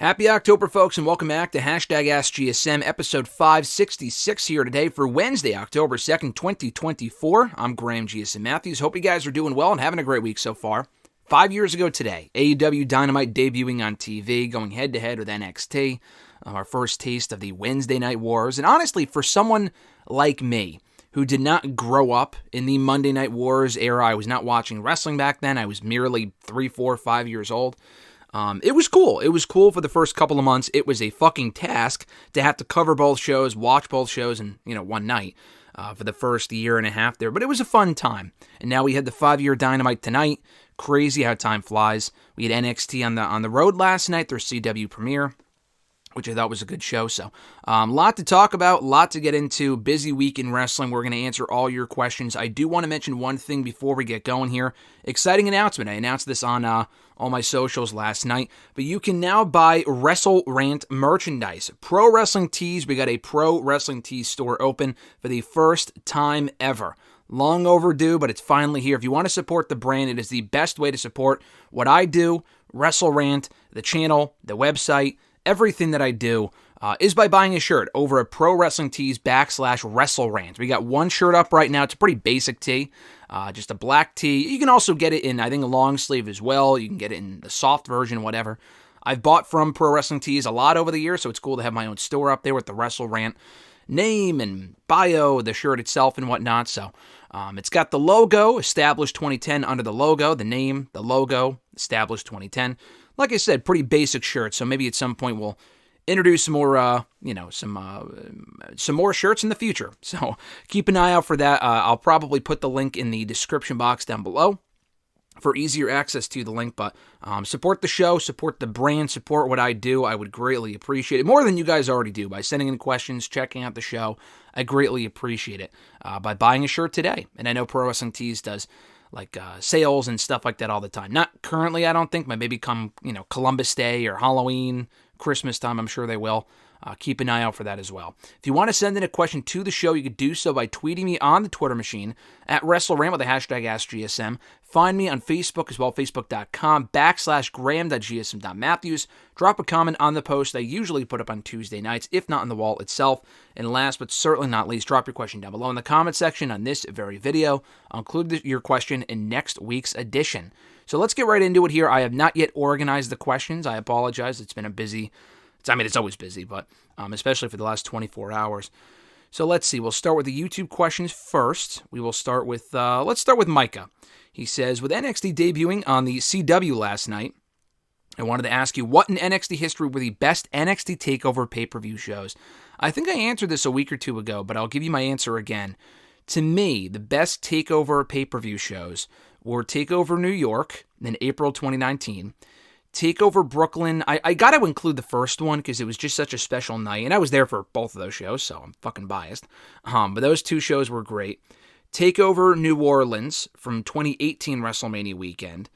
Happy October, folks, and welcome back to #AskGSM, episode 566 here today for Wednesday, October 2nd, 2024. I'm Graham GSM Matthews. Hope you guys are doing well and having a great week so far. 5 years ago today, AEW Dynamite debuting on TV, going head-to-head with NXT, our first taste of the Wednesday Night Wars. And honestly, for someone like me, who did not grow up in the Monday Night Wars era, I was not watching wrestling back then, I was merely 3, 4, 5 years old. It was cool. It was cool for the first couple of months. It was a fucking task to have to cover both shows, watch both shows in, one night for the first year and a half there. But it was a fun time. And now we had the 5-year Dynamite tonight. Crazy how time flies. We had NXT on the road last night, their CW premiere, which I thought was a good show. So, a lot to talk about, a lot to get into. Busy week in wrestling. We're going to answer all your questions. I do want to mention one thing before we get going here. Exciting announcement. I announced this on all my socials last night, but you can now buy WrestleRant merchandise. Pro Wrestling Tees. We got a Pro Wrestling Tees store open for the first time ever. Long overdue, but it's finally here. If you want to support the brand, it is the best way to support what I do, WrestleRant, the channel, the website. Everything that I do is by buying a shirt over at Pro Wrestling Tees /WrestleRant. We got one shirt up right now. It's a pretty basic tee, just a black tee. You can also get it in, I think, a long sleeve as well. You can get it in the soft version, whatever. I've bought from Pro Wrestling Tees a lot over the years, so it's cool to have my own store up there with the WrestleRant name and bio, the shirt itself and whatnot. So it's got the logo, established 2010 under the logo, the name, the logo, established 2010. Like I said, pretty basic shirt, so maybe at some point we'll introduce some more, some more shirts in the future. So keep an eye out for that. I'll probably put the link in the description box down below for easier access to the link, but support the show, support the brand, support what I do. I would greatly appreciate it, more than you guys already do, by sending in questions, checking out the show. I greatly appreciate it by buying a shirt today. And I know Pro Wrestling Tees does sales and stuff like that all the time. Not currently, I don't think, but maybe come, Columbus Day or Halloween, Christmas time, I'm sure they will. Keep an eye out for that as well. If you want to send in a question to the show, you could do so by tweeting me on the Twitter machine at WrestleRant with the hashtag AskGSM. Find me on Facebook as well, facebook.com/Graham.GSM.Matthews. Drop a comment on the post I usually put up on Tuesday nights, if not on the wall itself. And last but certainly not least, drop your question down below in the comment section on this very video. I'll include your question in next week's edition. So let's get right into it here. I have not yet organized the questions. I apologize. It's been a busy... it's always busy, but especially for the last 24 hours. So let's see. We'll start with the YouTube questions first. We will start with, let's start with Micah. He says, with NXT debuting on the CW last night, I wanted to ask you, what in NXT history were the best NXT TakeOver pay-per-view shows? I think I answered this a week or two ago, but I'll give you my answer again. To me, the best TakeOver pay-per-view shows were TakeOver New York in April 2019, TakeOver Brooklyn. I got to include the first one because it was just such a special night, and I was there for both of those shows, so I'm fucking biased. But those two shows were great. TakeOver New Orleans from 2018 WrestleMania weekend.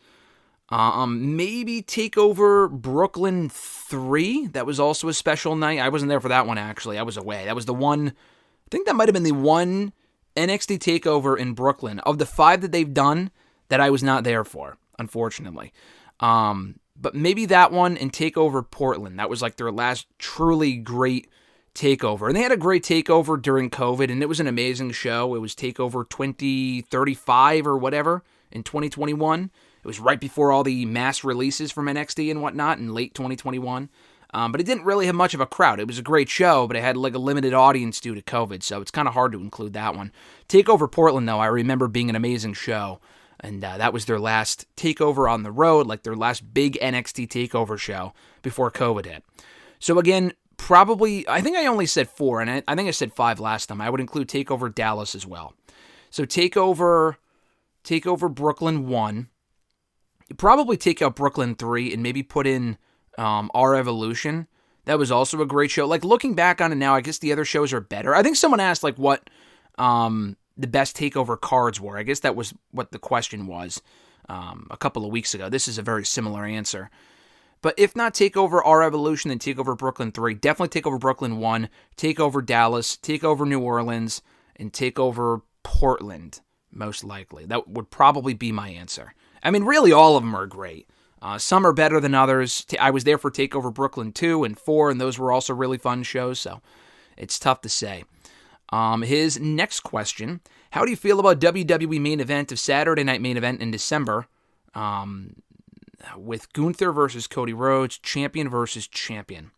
Maybe TakeOver Brooklyn 3. That was also a special night. I wasn't there for that one, actually. I was away. That was the one, I think that might have been the one NXT TakeOver in Brooklyn of the 5 that they've done that I was not there for, unfortunately. But maybe that one and TakeOver Portland. That was like their last truly great TakeOver. And they had a great TakeOver during COVID, and it was an amazing show. It was TakeOver 2035 or whatever in 2021. It was right before all the mass releases from NXT and whatnot in late 2021. But it didn't really have much of a crowd. It was a great show, but it had like a limited audience due to COVID, so it's kind of hard to include that one. TakeOver Portland, though, I remember being an amazing show. And that was their last TakeOver on the road, like their last big NXT TakeOver show before COVID hit. So again, probably, I think I only said 4, and I think I said 5 last time. I would include TakeOver Dallas as well. So TakeOver Brooklyn 1. Probably take out Brooklyn 3 and maybe put in Our Evolution. That was also a great show. Like, looking back on it now, I guess the other shows are better. I think someone asked, like, what the best TakeOver cards were. I guess that was what the question was a couple of weeks ago. This is a very similar answer. But if not TakeOver Our Evolution, then TakeOver Brooklyn 3. Definitely TakeOver Brooklyn 1, TakeOver Dallas, TakeOver New Orleans, and TakeOver Portland, most likely. That would probably be my answer. I mean, really, all of them are great. Some are better than others. I was there for TakeOver Brooklyn 2 and 4, and those were also really fun shows, so it's tough to say. His next question, how do you feel about WWE main event of Saturday Night Main Event in December with Gunther versus Cody Rhodes, champion versus champion?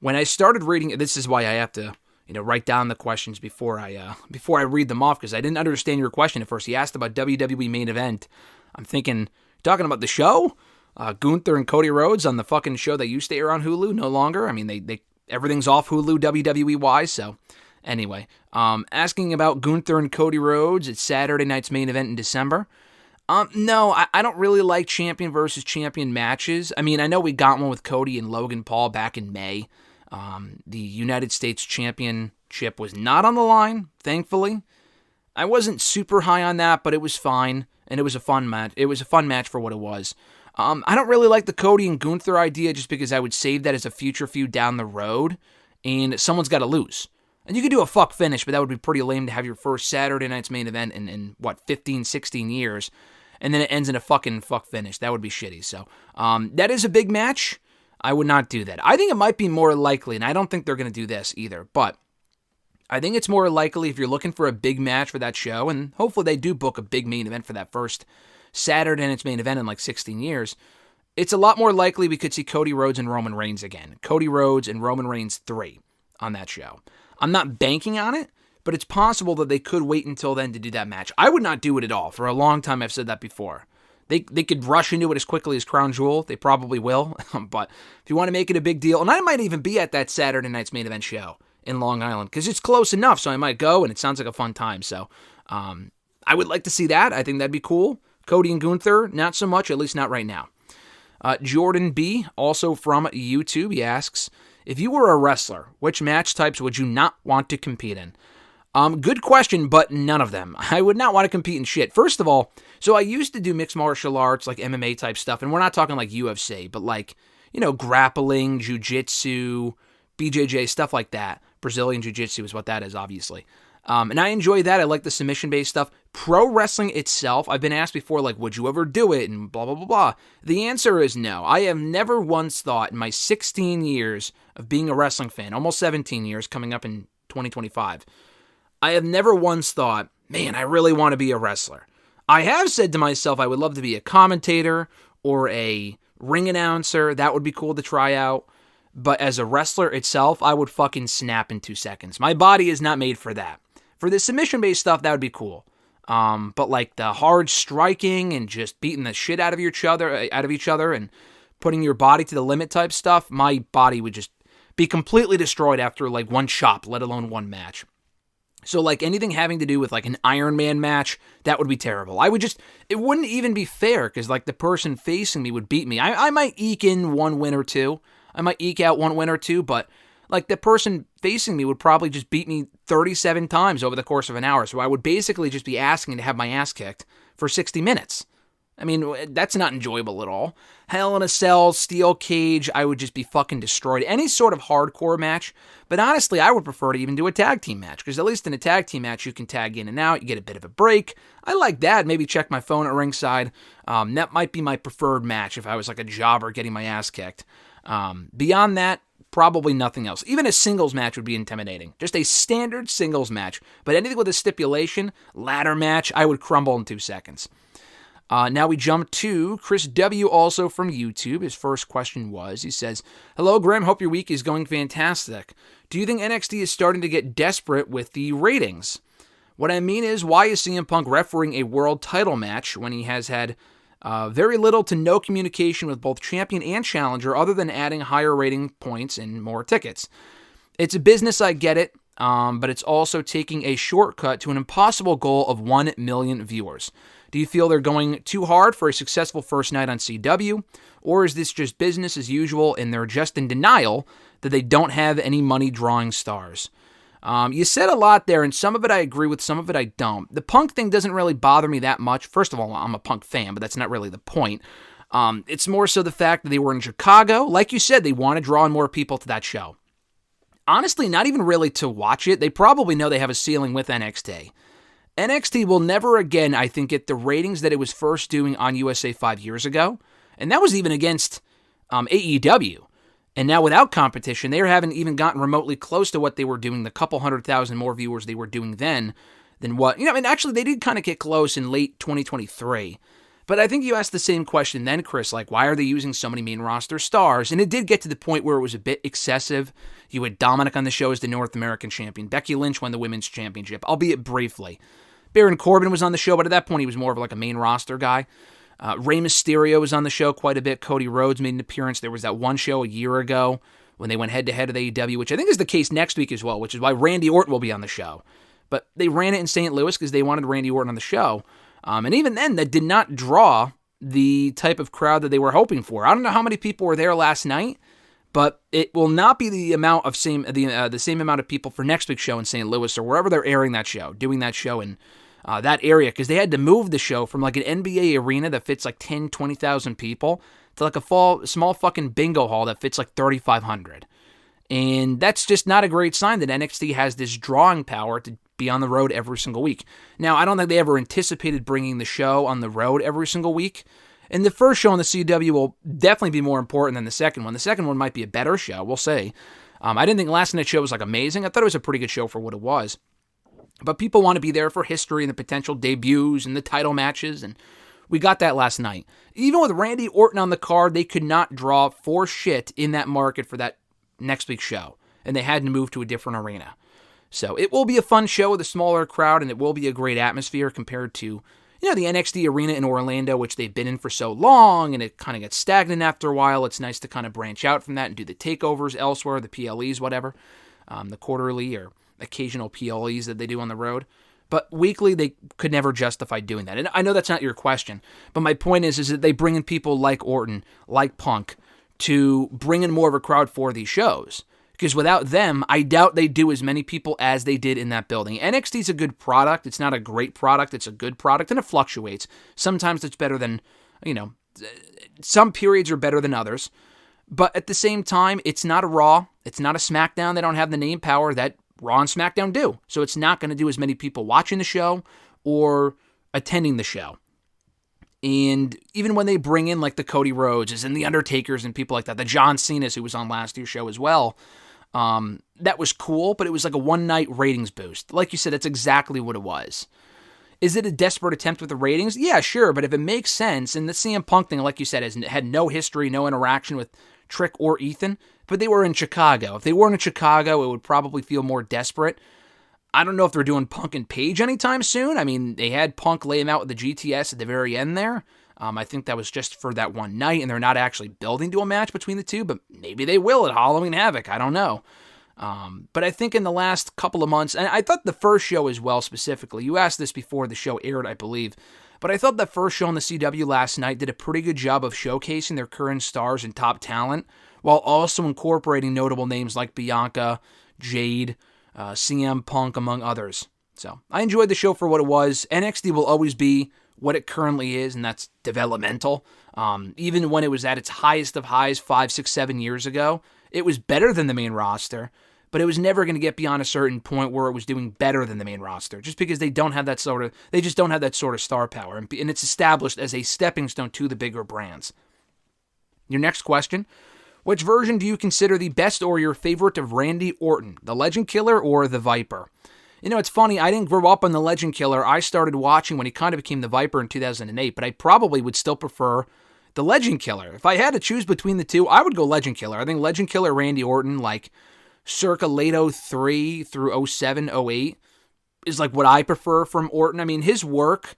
When I started reading, this is why I have to write down the questions before I read them off, because I didn't understand your question at first. He asked about WWE main event. I'm thinking, talking about the show? Gunther and Cody Rhodes on the fucking show that used to air on Hulu, no longer. I mean, they everything's off Hulu WWE-wise, so anyway. Asking about Gunther and Cody Rhodes at Saturday night's main event in December. No, I don't really like champion versus champion matches. I mean, I know we got one with Cody and Logan Paul back in May. The United States Championship was not on the line, thankfully. I wasn't super high on that, but it was fine, and it was a fun match. It was a fun match for what it was. I don't really like the Cody and Gunther idea just because I would save that as a future feud down the road, and someone's got to lose. And you could do a fuck finish, but that would be pretty lame to have your first Saturday night's main event in 15, 16 years, and then it ends in a fucking fuck finish. That would be shitty. So that is a big match. I would not do that. I think it might be more likely, and I don't think they're going to do this either, but I think it's more likely if you're looking for a big match for that show, and hopefully they do book a big main event for that first Saturday night's main event in like 16 years, it's a lot more likely we could see Cody Rhodes and Roman Reigns again. Cody Rhodes and Roman Reigns 3 on that show. I'm not banking on it, but it's possible that they could wait until then to do that match. I would not do it at all. For a long time, I've said that before. They could rush into it as quickly as Crown Jewel. They probably will. But if you want to make it a big deal, and I might even be at that Saturday night's main event show in Long Island, because it's close enough, so I might go, and it sounds like a fun time. So I would like to see that. I think that'd be cool. Cody and Gunther, not so much, at least not right now. Jordan B., also from YouTube, he asks, if you were a wrestler, which match types would you not want to compete in? Good question, but none of them. I would not want to compete in shit. First of all, so I used to do mixed martial arts, like MMA type stuff, and we're not talking like UFC, but like, grappling, jiu-jitsu, BJJ, stuff like that. Brazilian jiu-jitsu is what that is, obviously. And I enjoy that. I like the submission-based stuff. Pro wrestling itself, I've been asked before, like, would you ever do it? And blah, blah, blah, blah. The answer is no. I have never once thought in my 16 years of being a wrestling fan, almost 17 years, coming up in 2025, I have never once thought, man, I really want to be a wrestler. I have said to myself I would love to be a commentator or a ring announcer. That would be cool to try out. But as a wrestler itself, I would fucking snap in 2 seconds. My body is not made for that. For the submission-based stuff, that would be cool. But like the hard striking and just beating the shit out of each other and putting your body to the limit type stuff, my body would just be completely destroyed after like one chop, let alone one match. So like anything having to do with like an Iron Man match, that would be terrible. It wouldn't even be fair because like the person facing me would beat me. I might eke in one win or two. I might eke out one win or two, but like the person facing me would probably just beat me 37 times over the course of an hour. So I would basically just be asking to have my ass kicked for 60 minutes. I mean, that's not enjoyable at all. Hell in a Cell, Steel Cage, I would just be fucking destroyed. Any sort of hardcore match. But honestly, I would prefer to even do a tag team match. Because at least in a tag team match, you can tag in and out. You get a bit of a break. I like that. Maybe check my phone at ringside. That might be my preferred match if I was like a jobber getting my ass kicked. Beyond that, probably nothing else. Even a singles match would be intimidating. Just a standard singles match. But anything with a stipulation, ladder match, I would crumble in 2 seconds. Now we jump to Chris W., also from YouTube. His first question was, he says, hello, Graham, hope your week is going fantastic. Do you think NXT is starting to get desperate with the ratings? What I mean is, why is CM Punk refereeing a world title match when he has had very little to no communication with both champion and challenger other than adding higher rating points and more tickets? It's a business, I get it, but it's also taking a shortcut to an impossible goal of 1 million viewers. Do you feel they're going too hard for a successful first night on CW? Or is this just business as usual and they're just in denial that they don't have any money drawing stars? You said a lot there, and some of it I agree with, some of it I don't. The Punk thing doesn't really bother me that much. First of all, I'm a Punk fan, but that's not really the point. It's more so the fact that they were in Chicago. Like you said, they want to draw in more people to that show. Honestly, not even really to watch it. They probably know they have a ceiling with NXT. NXT will never again, I think, get the ratings that it was first doing on USA 5 years ago. And that was even against AEW. And now without competition, they haven't even gotten remotely close to what they were doing, the couple 100,000 more viewers they were doing then than what, and actually they did kind of get close in late 2023. But I think you asked the same question then, Chris, like, why are they using so many main roster stars? And it did get to the point where it was a bit excessive. You had Dominic on the show as the North American champion. Becky Lynch won the women's championship, albeit briefly. Baron Corbin was on the show, but at that point he was more of like a main roster guy. Rey Mysterio was on the show quite a bit. Cody Rhodes made an appearance. There was that one show a year ago when they went head-to-head with AEW, which I think is the case next week as well, which is why Randy Orton will be on the show. But they ran it in St. Louis because they wanted Randy Orton on the show. And even then, that did not draw the type of crowd that they were hoping for. I don't know how many people were there last night, but it will not be the amount of the same amount of people for next week's show in St. Louis or wherever they're airing that show, doing that show in that area, because they had to move the show from like an NBA arena that fits like 10, 20,000 people to like a small fucking bingo hall that fits like 3,500. And that's just not a great sign that NXT has this drawing power to be on the road every single week. Now, I don't think they ever anticipated bringing the show on the road every single week. And the first show on the CW will definitely be more important than the second one. The second one might be a better show, we'll see. I didn't think last night's show was like amazing. I thought it was a pretty good show for what it was. But people want to be there for history and the potential debuts and the title matches, and we got that last night. Even with Randy Orton on the card, they could not draw for shit in that market for that next week's show, and they had to move to a different arena. So it will be a fun show with a smaller crowd, and it will be a great atmosphere compared to, the NXT arena in Orlando, which they've been in for so long, and it kind of gets stagnant after a while. It's nice to kind of branch out from that and do the takeovers elsewhere, the PLEs, whatever, the quarterly or occasional PLEs that they do on the road. But weekly, they could never justify doing that. And I know that's not your question, but my point is that they bring in people like Orton, like Punk, to bring in more of a crowd for these shows. Because without them, I doubt they do as many people as they did in that building. NXT's a good product. It's not a great product. It's a good product, and it fluctuates. Sometimes it's better than, some periods are better than others. But at the same time, it's not a Raw. It's not a SmackDown. They don't have the name power that Raw and SmackDown do. So it's not going to do as many people watching the show or attending the show. And even when they bring in like the Cody Rhodes and the Undertakers and people like that, the John Cena's who was on last year's show as well, that was cool, but it was like a one-night ratings boost. Like you said, that's exactly what it was. Is it a desperate attempt with the ratings? Yeah, sure, but if it makes sense, and the CM Punk thing, like you said, had no history, no interaction with Trick or Ethan, but they were in Chicago. If they weren't in Chicago, it would probably feel more desperate. I don't know if they're doing Punk and Page anytime soon. I mean, they had Punk lay him out with the GTS at the very end there. I think that was just for that one night, and they're not actually building to a match between the two, but maybe they will at Halloween Havoc. I don't know. But I think in the last couple of months, and I thought the first show as well specifically, you asked this before the show aired, I believe, but I thought that first show on the CW last night did a pretty good job of showcasing their current stars and top talent, while also incorporating notable names like Bianca, Jade, CM Punk, among others. So I enjoyed the show for what it was. NXT will always be what it currently is, and that's developmental. Even when it was at its highest of highs 5, 6, 7 years ago, it was better than the main roster, but it was never going to get beyond a certain point where it was doing better than the main roster, just because they just don't have that sort of star power, and it's established as a stepping stone to the bigger brands. Your next question: which version do you consider the best or your favorite of Randy Orton, the Legend Killer or the Viper? It's funny, I didn't grow up on the Legend Killer. I started watching when he kind of became the Viper in 2008, but I probably would still prefer the Legend Killer. If I had to choose between the two, I would go Legend Killer. I think Legend Killer Randy Orton, like circa late 03 through 07, 08, is like what I prefer from Orton. I mean, his work,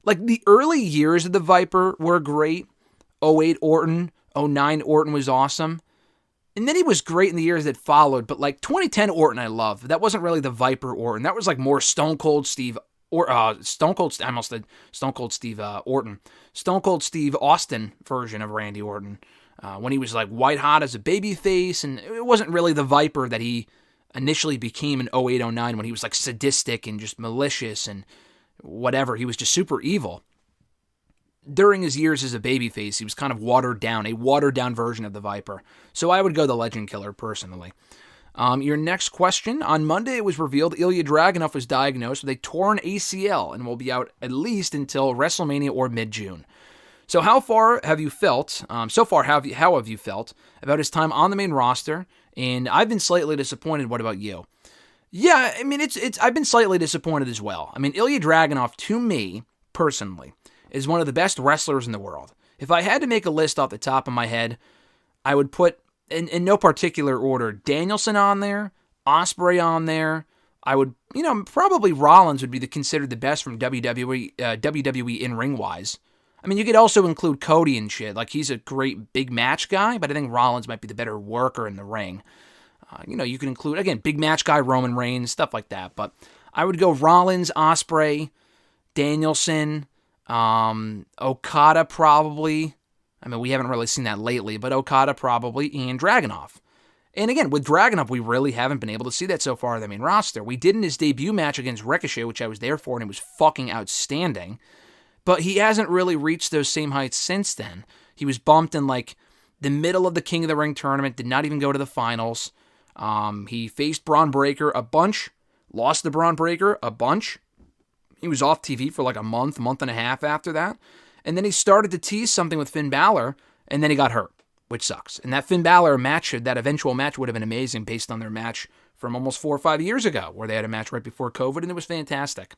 like the early years of the Viper were great. 08 Orton, 09 Orton was awesome. And then he was great in the years that followed, but like 2010 Orton I love. That wasn't really the Viper Orton. That was like more Stone Cold Steve Orton. Stone Cold Steve Austin version of Randy Orton. When he was like white hot as a babyface, and it wasn't really the Viper that he initially became in 08, 09 when he was like sadistic and just malicious and whatever. He was just super evil. During his years as a babyface, he was kind of a watered down version of the Viper. So I would go the Legend Killer personally. Your next question: on Monday it was revealed Ilya Dragunov was diagnosed with a torn ACL and will be out at least until WrestleMania or mid-June. So how far have you felt, how have you felt about his time on the main roster? And I've been slightly disappointed. What about you? Yeah, I mean, I've been slightly disappointed as well. I mean, Ilya Dragunov, to me, personally, is one of the best wrestlers in the world. If I had to make a list off the top of my head, I would put, in no particular order, Danielson on there, Ospreay on there. I would, probably Rollins would be considered the best from WWE in-ring wise. I mean, you could also include Cody and shit. Like, he's a great big match guy, but I think Rollins might be the better worker in the ring. You can include, again, big match guy, Roman Reigns, stuff like that. But I would go Rollins, Ospreay, Danielson, Okada probably. I mean, we haven't really seen that lately, but Okada probably, and Dragunov. And again, with Dragunov, we really haven't been able to see that so far in the main roster. We did in his debut match against Ricochet, which I was there for, and it was fucking outstanding. But he hasn't really reached those same heights since then. He was bumped in, the middle of the King of the Ring tournament, did not even go to the finals. He faced Braun Breaker a bunch, lost to Braun Breaker a bunch. He was off TV for a month and a half after that. And then he started to tease something with Finn Balor, and then he got hurt, which sucks. And that Finn Balor match, that eventual match would have been amazing based on their match from almost 4 or 5 years ago, where they had a match right before COVID, and it was fantastic.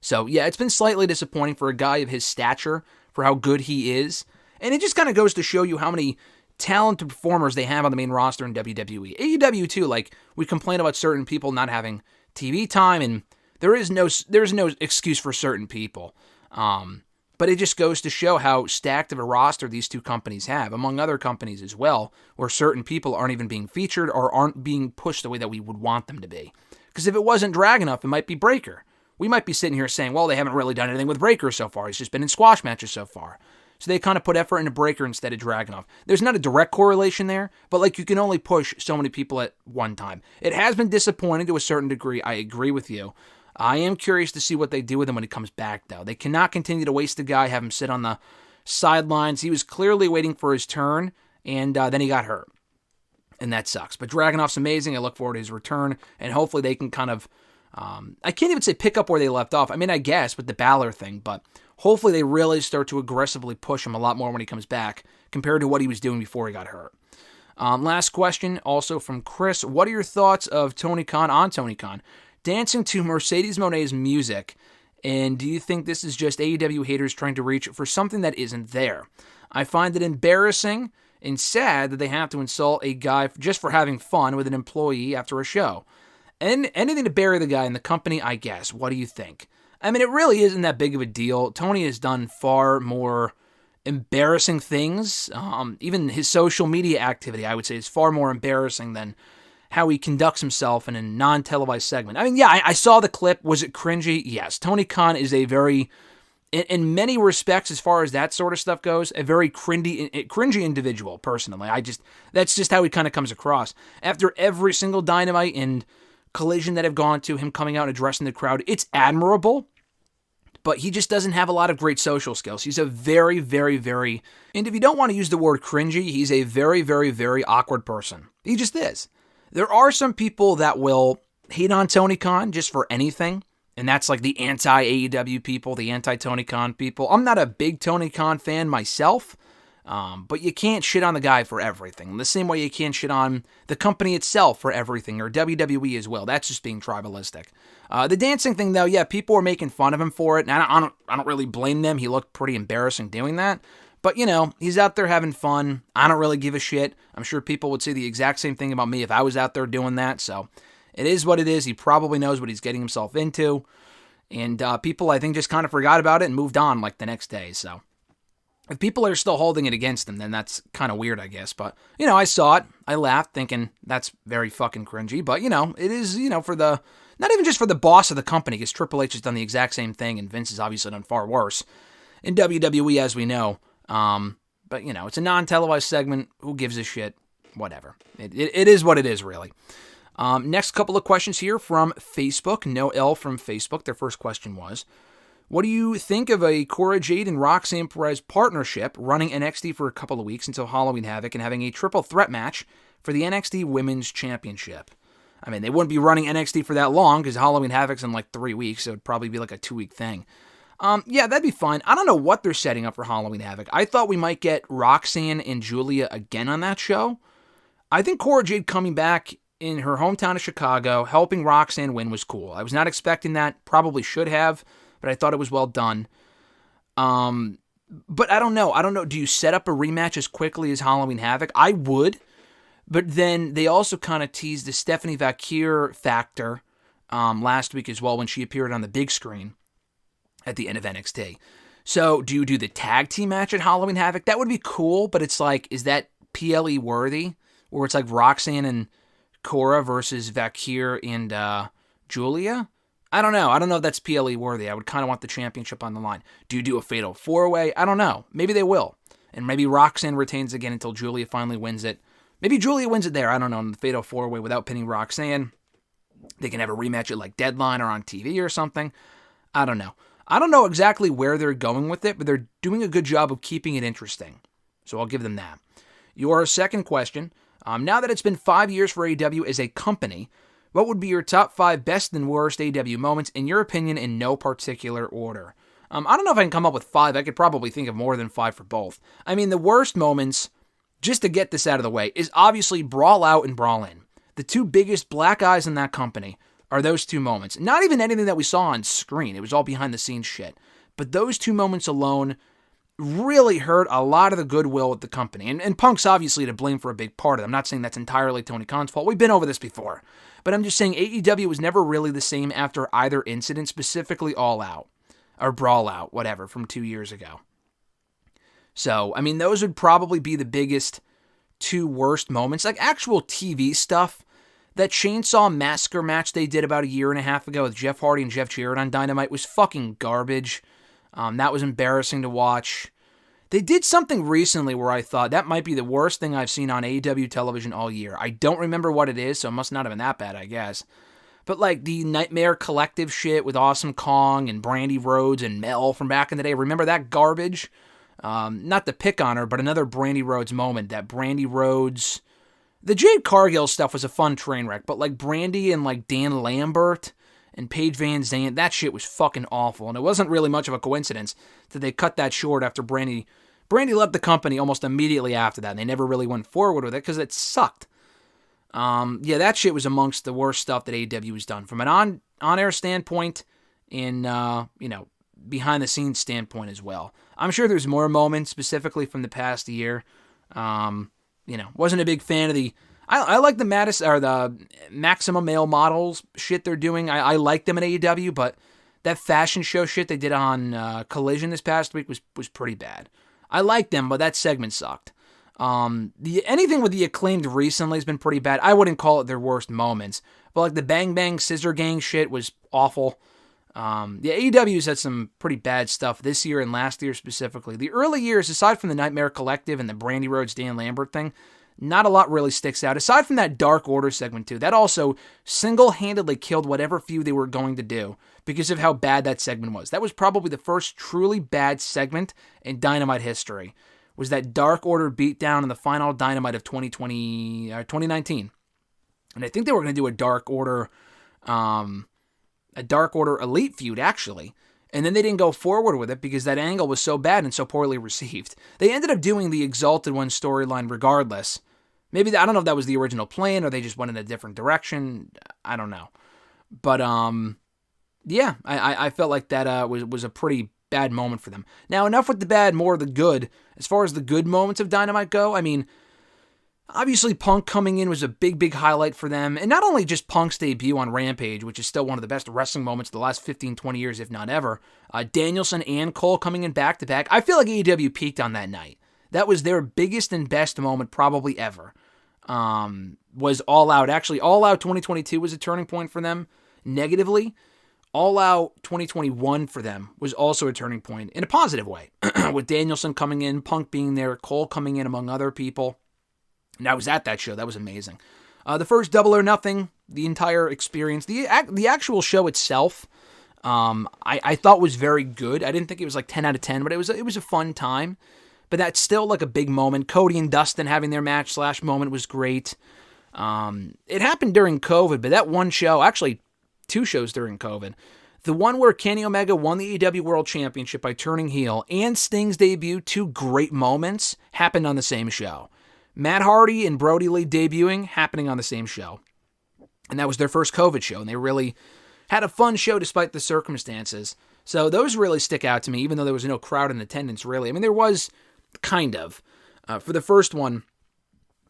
So, yeah, it's been slightly disappointing for a guy of his stature, for how good he is. And it just kind of goes to show you how many talented performers they have on the main roster in WWE. AEW, too, we complain about certain people not having TV time, and there's no excuse for certain people. But it just goes to show how stacked of a roster these two companies have, among other companies as well, where certain people aren't even being featured or aren't being pushed the way that we would want them to be. Because if it wasn't Dragunov, it might be Breaker. We might be sitting here saying, well, they haven't really done anything with Breaker so far. He's just been in squash matches so far. So they kind of put effort into Breaker instead of Dragunov. There's not a direct correlation there, but you can only push so many people at one time. It has been disappointing to a certain degree. I agree with you. I am curious to see what they do with him when he comes back, though. They cannot continue to waste the guy, have him sit on the sidelines. He was clearly waiting for his turn, and then he got hurt. And that sucks. But Dragunov's amazing. I look forward to his return, and hopefully they can kind of, I can't even say pick up where they left off. I mean, I guess with the Balor thing, but hopefully they really start to aggressively push him a lot more when he comes back compared to what he was doing before he got hurt. Last question, also from Chris. What are your thoughts of Tony Khan dancing to Mercedes Moné's music? And do you think this is just AEW haters trying to reach for something that isn't there? I find it embarrassing and sad that they have to insult a guy just for having fun with an employee after a show. And anything to bury the guy in the company, I guess. What do you think? I mean, it really isn't that big of a deal. Tony has done far more embarrassing things. Even his social media activity, I would say, is far more embarrassing than how he conducts himself in a non-televised segment. I mean, yeah, I saw the clip. Was it cringy? Yes. Tony Khan is a very, in many respects, as far as that sort of stuff goes, a very cringy individual, personally. That's just how he kind of comes across. After every single Dynamite and Collision that I've gone to, him coming out and addressing the crowd, it's admirable, but he just doesn't have a lot of great social skills. He's a very, very, very, and if you don't want to use the word cringy, he's a very, very, very awkward person. He just is. There are some people that will hate on Tony Khan just for anything, and that's the anti-AEW people, the anti-Tony Khan people. I'm not a big Tony Khan fan myself, but you can't shit on the guy for everything. The same way you can't shit on the company itself for everything, or WWE as well. That's just being tribalistic. The dancing thing, though, yeah, people were making fun of him for it, and I don't really blame them. He looked pretty embarrassing doing that. But, he's out there having fun. I don't really give a shit. I'm sure people would say the exact same thing about me if I was out there doing that. So it is what it is. He probably knows what he's getting himself into. And people, I think, just kind of forgot about it and moved on the next day. So if people are still holding it against him, then that's kind of weird, I guess. But, I saw it. I laughed thinking that's very fucking cringy. But, it is, for the, not even just for the boss of the company, because Triple H has done the exact same thing and Vince has obviously done far worse in WWE, as we know. But, it's a non-televised segment. Who gives a shit? Whatever. It is what it is, really. Next couple of questions here from Facebook. No L from Facebook. Their first question was, what do you think of a Cora Jade and Roxanne Perez partnership running NXT for a couple of weeks until Halloween Havoc and having a triple threat match for the NXT Women's Championship? I mean, they wouldn't be running NXT for that long because Halloween Havoc's in 3 weeks, so it'd probably be a 2-week thing. Yeah, that'd be fine. I don't know what they're setting up for Halloween Havoc. I thought we might get Roxanne and Julia again on that show. I think Cora Jade coming back in her hometown of Chicago, helping Roxanne win was cool. I was not expecting that. Probably should have, but I thought it was well done. But I don't know. Do you set up a rematch as quickly as Halloween Havoc? I would. But then they also kind of teased the Stephanie Vaquer factor last week as well when she appeared on the big screen at the end of NXT. So do you do the tag team match at Halloween Havoc? That would be cool, but it's like, is that PLE worthy? Where it's like Roxanne and Cora versus Vaquer and Julia? I don't know. I don't know if that's PLE worthy. I would kind of want the championship on the line. Do you do a fatal four-way? I don't know. Maybe they will. And maybe Roxanne retains again until Julia finally wins it. Maybe Julia wins it there. I don't know. In the fatal four-way without pinning Roxanne. They can have a rematch at like Deadline or on TV or something. I don't know. I don't know exactly where they're going with it, but they're doing a good job of keeping it interesting. So I'll give them that. Your second question. Now that it's been 5 years for AEW as a company, what would be your top 5 best and worst AEW moments, in your opinion, in no particular order? I don't know if I can come up with 5. I could probably think of more than 5 for both. I mean, the worst moments, just to get this out of the way, is obviously Brawl Out and Brawl In. The two biggest black eyes in that company are those two moments. Not even anything that we saw on screen. It was all behind-the-scenes shit. But those two moments alone really hurt a lot of the goodwill with the company. And Punk's obviously to blame for a big part of it. I'm not saying that's entirely Tony Khan's fault. We've been over this before. But I'm just saying AEW was never really the same after either incident, specifically All Out, or Brawl Out, whatever, from 2 years ago. So, I mean, those would probably be the biggest two worst moments. Like actual TV stuff, that Chainsaw Massacre match they did about a year and a half ago with Jeff Hardy and Jeff Jarrett on Dynamite was fucking garbage. That was embarrassing to watch. They did something recently where I thought that might be the worst thing I've seen on AEW television all year. I don't remember what it is, so it must not have been that bad, I guess. But like the Nightmare Collective shit with Awesome Kong and Brandy Rhodes and Mel from back in the day. Remember that garbage? Not to pick on her, but another Brandy Rhodes moment. That Brandy Rhodes... The Jade Cargill stuff was a fun train wreck, but like Brandy and like Dan Lambert and Paige Van Zandt, that shit was fucking awful. And it wasn't really much of a coincidence that they cut that short after Brandy left the company almost immediately after that. And they never really went forward with it because it sucked. Yeah, that shit was amongst the worst stuff that AEW has done from an on-air standpoint and, behind-the-scenes standpoint as well. I'm sure there's more moments specifically from the past year. Wasn't a big fan of the... I like the the Maximum Male Models shit they're doing. I like them at AEW, but that fashion show shit they did on Collision this past week was pretty bad. I like them, but that segment sucked. Anything with the Acclaimed recently has been pretty bad. I wouldn't call it their worst moments, but like the Bang Bang Scissor Gang shit was awful. AEW's had some pretty bad stuff this year and last year specifically. The early years, aside from the Nightmare Collective and the Brandy Rhodes Dan Lambert thing, not a lot really sticks out. Aside from that Dark Order segment too, that also single-handedly killed whatever feud they were going to do because of how bad that segment was. That was probably the first truly bad segment in Dynamite history, was that Dark Order beatdown in the final Dynamite of 2019. And I think they were going to do a Dark Order Elite feud, actually. And then they didn't go forward with it because that angle was so bad and so poorly received. They ended up doing the Exalted One storyline regardless. Maybe, I don't know if that was the original plan or they just went in a different direction. I don't know. But, I felt like that was a pretty bad moment for them. Now, enough with the bad, more of the good. As far as the good moments of Dynamite go, I mean... Obviously, Punk coming in was a big, big highlight for them. And not only just Punk's debut on Rampage, which is still one of the best wrestling moments of the last 15, 20 years, if not ever. Danielson and Cole coming in back-to-back. I feel like AEW peaked on that night. That was their biggest and best moment probably ever. Was All Out. Actually, All Out 2022 was a turning point for them negatively. All Out 2021 for them was also a turning point in a positive way. With Danielson coming in, Punk being there, Cole coming in among other people. And I was at that show. That was amazing. The first Double or Nothing, the entire experience, the actual show itself, I thought was very good. I didn't think it was like 10 out of 10, but it was a fun time. But that's still like a big moment. Cody and Dustin having their match / moment was great. It happened during COVID, but that one show, actually 2 shows during COVID, The one where Kenny Omega won the AEW World Championship by turning heel and Sting's debut, two great moments, happened on the same show. Matt Hardy and Brody Lee debuting, happening on the same show. And that was their first COVID show, and they really had a fun show despite the circumstances. So those really stick out to me, even though there was no crowd in attendance, really. I mean, there was kind of. For the first one,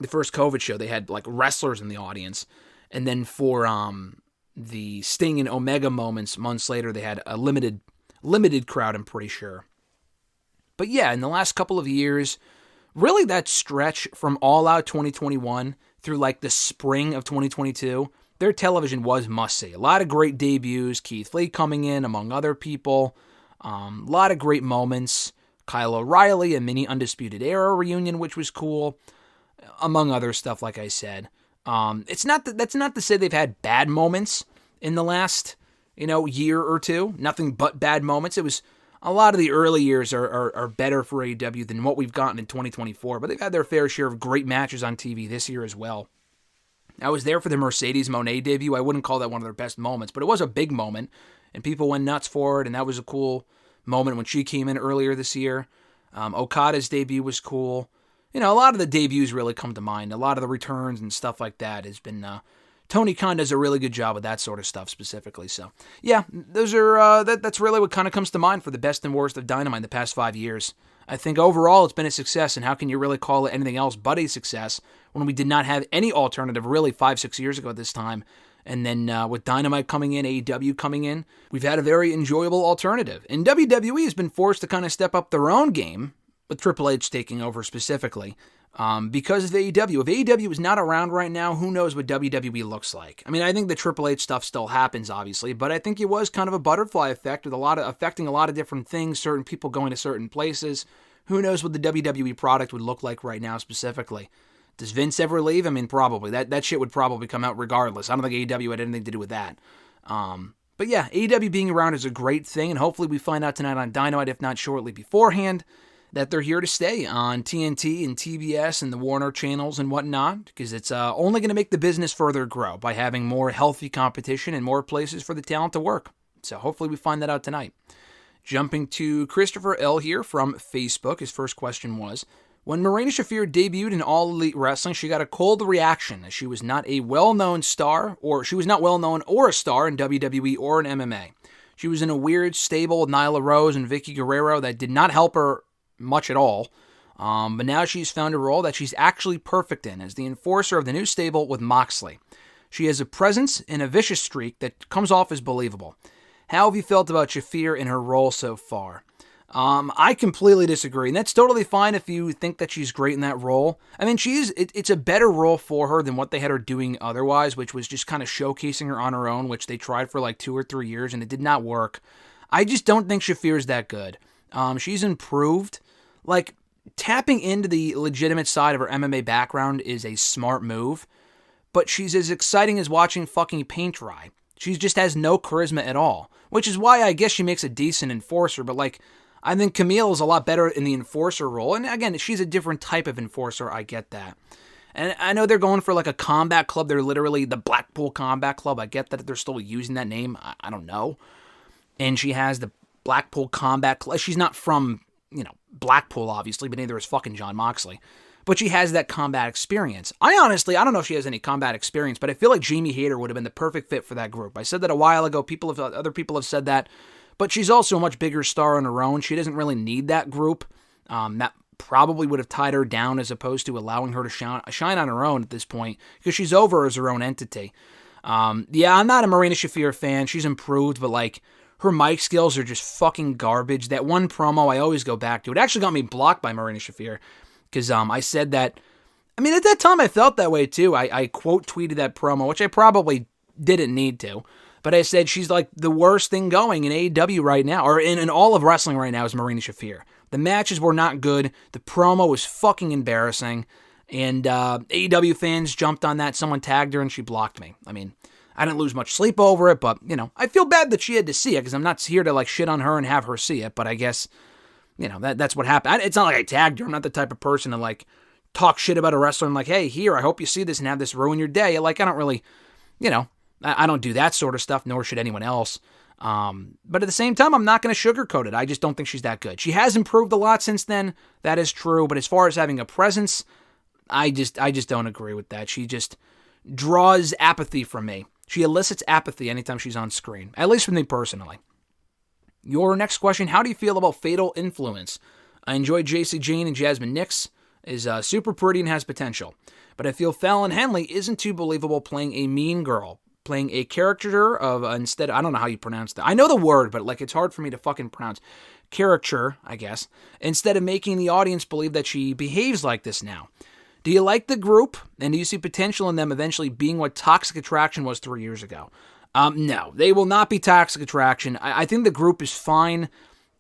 the first COVID show, they had like wrestlers in the audience. And then for the Sting and Omega moments months later, they had a limited crowd, I'm pretty sure. But yeah, in the last couple of years, really that stretch from All Out 2021 through like the spring of 2022, their television was must-see. A lot of great debuts, Keith Lee coming in, among other people. A lot of great moments. Kyle O'Reilly, a mini Undisputed Era reunion, which was cool, among other stuff, like I said. That's not to say they've had bad moments in the last, year or two. Nothing but bad moments. It was a lot of the early years are better for AEW than what we've gotten in 2024, but they've had their fair share of great matches on TV this year as well. I was there for the Mercedes Moné debut. I wouldn't call that one of their best moments, but it was a big moment, and people went nuts for it, and that was a cool moment when she came in earlier this year. Okada's debut was cool. A lot of the debuts really come to mind. A lot of the returns and stuff like that has been... Tony Khan does a really good job with that sort of stuff specifically. So, yeah, those are that's really what kind of comes to mind for the best and worst of Dynamite in the past 5 years. I think overall it's been a success, and how can you really call it anything else but a success when we did not have any alternative really 5-6 years ago at this time? And then with Dynamite coming in, AEW coming in, we've had a very enjoyable alternative. And WWE has been forced to kind of step up their own game, with Triple H taking over specifically, because of AEW. If AEW is not around right now, who knows what WWE looks like? I mean, I think the Triple H stuff still happens, obviously, but I think it was kind of a butterfly effect with affecting a lot of different things, certain people going to certain places. Who knows what the WWE product would look like right now specifically? Does Vince ever leave? I mean, probably. That shit would probably come out regardless. I don't think AEW had anything to do with that. But yeah, AEW being around is a great thing, and hopefully we find out tonight on Dynamite, if not shortly beforehand, that they're here to stay on TNT and TBS and the Warner channels and whatnot, because it's only going to make the business further grow by having more healthy competition and more places for the talent to work. So hopefully we find that out tonight. Jumping to Christopher L. here from Facebook, his first question was, when Marina Shafir debuted in All Elite Wrestling, she got a cold reaction as she was not a well-known star, or she was not well-known or a star in WWE or in MMA. She was in a weird stable with Nyla Rose and Vicky Guerrero that did not help her much at all, but now she's found a role that she's actually perfect in as the enforcer of the new stable with Moxley. She has a presence and a vicious streak that comes off as believable. How have you felt about Shafir in her role so far? I completely disagree, and that's totally fine if you think that she's great in that role. I mean, it's a better role for her than what they had her doing otherwise, which was just kind of showcasing her on her own, which they tried for like 2 or 3 years, and it did not work. I just don't think Shafir's that good. She's improved. Like, tapping into the legitimate side of her MMA background is a smart move, but she's as exciting as watching fucking paint dry. She just has no charisma at all, which is why I guess she makes a decent enforcer, but like, I think Camille is a lot better in the enforcer role, and again, she's a different type of enforcer, I get that. And I know they're going for like a combat club, they're literally the Blackpool Combat Club, I get that they're still using that name, I don't know. And she has the Blackpool Combat Club, she's not from, Blackpool, obviously, but neither is fucking Jon Moxley. But she has that combat experience. I don't know if she has any combat experience, but I feel like Jamie Hayter would have been the perfect fit for that group. I said that a while ago. Other people have said that. But she's also a much bigger star on her own. She doesn't really need that group. That probably would have tied her down as opposed to allowing her to shine on her own at this point, because she's over as her own entity. Yeah, I'm not a Marina Shafir fan. She's improved, but like, her mic skills are just fucking garbage. That one promo I always go back to. It actually got me blocked by Marina Shafir because I said that. I mean, at that time I felt that way too. I quote tweeted that promo, which I probably didn't need to. But I said she's like the worst thing going in AEW right now, or in all of wrestling right now, is Marina Shafir. The matches were not good. The promo was fucking embarrassing. And AEW fans jumped on that. Someone tagged her and she blocked me. I mean, I didn't lose much sleep over it, but, I feel bad that she had to see it, because I'm not here to, like, shit on her and have her see it, but I guess, that's what happened. It's not like I tagged her. I'm not the type of person to, like, talk shit about a wrestler and, like, hey, here, I hope you see this and have this ruin your day. Like, I don't really, I don't do that sort of stuff, nor should anyone else. But at the same time, I'm not going to sugarcoat it. I just don't think she's that good. She has improved a lot since then. That is true. But as far as having a presence, I just don't agree with that. She just draws apathy from me. She elicits apathy anytime she's on screen, at least from me personally. Your next question, how do you feel about Fatal Influence? I enjoy JC Jane and Jasmine Nix, is super pretty and has potential. But I feel Fallon Henley isn't too believable playing a mean girl, playing a character of, instead, I don't know how you pronounce that. I know the word, but like it's hard for me to fucking pronounce. Caricature, I guess, instead of making the audience believe that she behaves like this now. Do you like the group, and do you see potential in them eventually being what Toxic Attraction was 3 years ago? No, they will not be Toxic Attraction. I think the group is fine.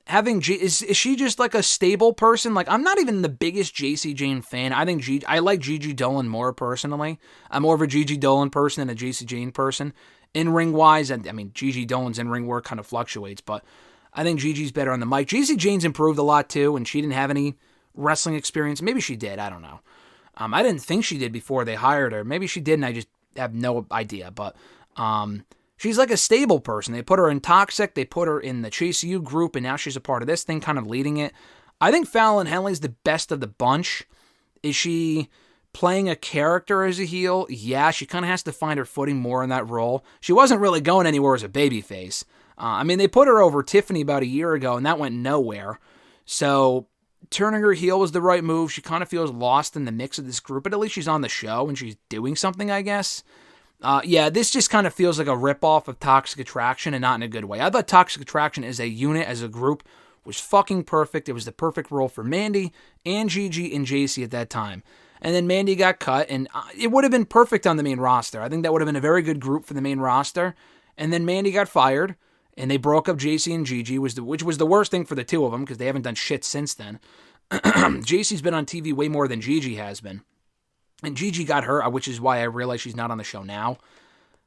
Is she just like a stable person? Like, I'm not even the biggest JC Jane fan. I like Gigi Dolan more personally. I'm more of a Gigi Dolan person than a JC Jane person. In-ring wise, I mean, Gigi Dolan's in-ring work kind of fluctuates, but I think Gigi's better on the mic. JC Jane's improved a lot too, and she didn't have any wrestling experience. Maybe she did, I don't know. I didn't think she did before they hired her. Maybe she did, and I just have no idea, but she's like a stable person. They put her in Toxic, they put her in the Chase U group, and now she's a part of this thing, kind of leading it. I think Fallon Henley's the best of the bunch. Is she playing a character as a heel? Yeah, she kind of has to find her footing more in that role. She wasn't really going anywhere as a babyface. They put her over Tiffany about a year ago, and that went nowhere. So turning her heel was the right move. She kind of feels lost in the mix of this group, but at least she's on the show, and she's doing something, I guess. This just kind of feels like a ripoff of Toxic Attraction, and not in a good way. I thought Toxic Attraction as a unit, as a group, was fucking perfect. It was the perfect role for Mandy and Gigi and JC at that time. And then Mandy got cut, and it would have been perfect on the main roster. I think that would have been a very good group for the main roster. And then Mandy got fired, and they broke up JC and Gigi, which was the worst thing for the two of them, because they haven't done shit since then. JC's been on TV way more than Gigi has been. And Gigi got hurt, which is why I realize she's not on the show now.